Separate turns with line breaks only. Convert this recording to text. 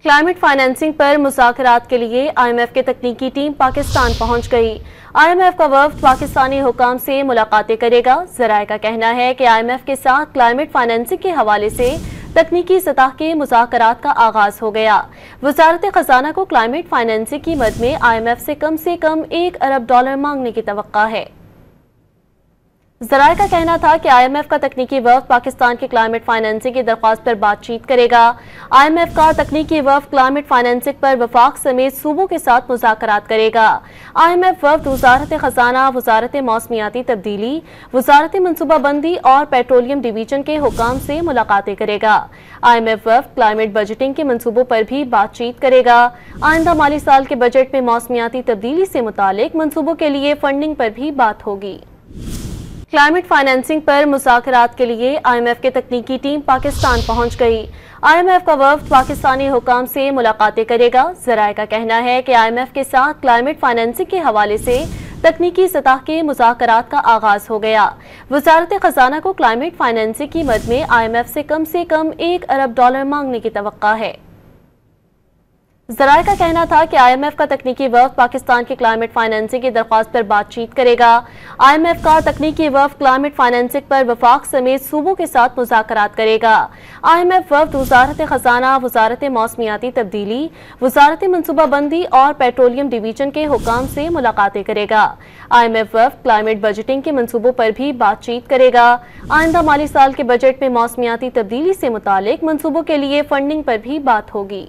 Climate financing पर मुज़ाकरात के लिए IMF की तकनीकी टीम पाकिस्तान पहुंच गई। IMF का वफ्द पाकिस्तानी हुकाम से मुलाकातें करेगा। ज़राए का कहना है कि IMF के साथ क्लाइमेट फाइनेंसिंग के हवाले से तकनीकी सतह के मुज़ाकरात का आगाज हो गया। वज़ारत ख़ज़ाना को क्लाइमेट फाइनेंसिंग की मद में IMF से कम $1 अरब मांगने की तवक्का है। ज़राए का कहना था कि IMF का तकनीकी वफ्द पाकिस्तान की क्लाइमेट फाइनेंसिंग की दरख्वास्त पर बातचीत करेगा। IMF का तकनीकी वफ्द क्लाइमेट फाइनेंसिंग पर वफाक समेत सूबों के साथ मुज़ाकरात करेगा। IMF वफ्द वज़ारत ख़ज़ाना, वज़ारत मौसमियाती तब्दीली, वज़ारत मनसूबाबंदी और पेट्रोलियम डिवीजन के हुकाम से मुलाकातें करेगा। IMF वफ्द क्लाइमेट बजटिंग के मनसूबों पर भी बातचीत करेगा। आइंदा माली साल के बजट में मौसमियाती तब्दीली से मुतालिक मनसूबों के लिए फंडिंग पर भी बात होगी। क्लाइमेट फाइनेंसिंग पर मुज़ाकरात के लिए IMF की तकनीकी टीम पाकिस्तान पहुंच गई। IMF का वफ्द पाकिस्तानी हुकाम से मुलाकातें करेगा। ज़राए का कहना है कि IMF के साथ क्लाइमेट फाइनेंसिंग के हवाले से तकनीकी सतह के मुज़ाकरात का आगाज हो गया। वज़ारत ख़ज़ाना को क्लाइमेट फाइनेंसिंग की मद में IMF से कम $1 अरब मांगने की तवक्का है। ज़राए का कहना था कि IMF का तकनीकी वफ्द पाकिस्तान की क्लाइमेट फाइनेंसिंग की दरख्वास्त पर बातचीत करेगा। IMF का तकनीकी वफ्द क्लाइमेट फाइनेंसिंग पर वफाक समेत सूबों के साथ मुज़ाकरात करेगा। IMF वफ्द वज़ारत ख़ज़ाना, वज़ारत मौसमियाती तब्दीली, वज़ारत मनसूबाबंदी और पेट्रोलियम डिवीजन के हुकाम से मुलाकातें करेगा। IMF वफ्द क्लाइमेट बजटिंग के मनसूबों पर भी बातचीत करेगा। आइंदा माली साल के बजट में मौसमियाती तब्दीली से मुतालिक मनसूबों के लिए फंडिंग पर भी बात होगी।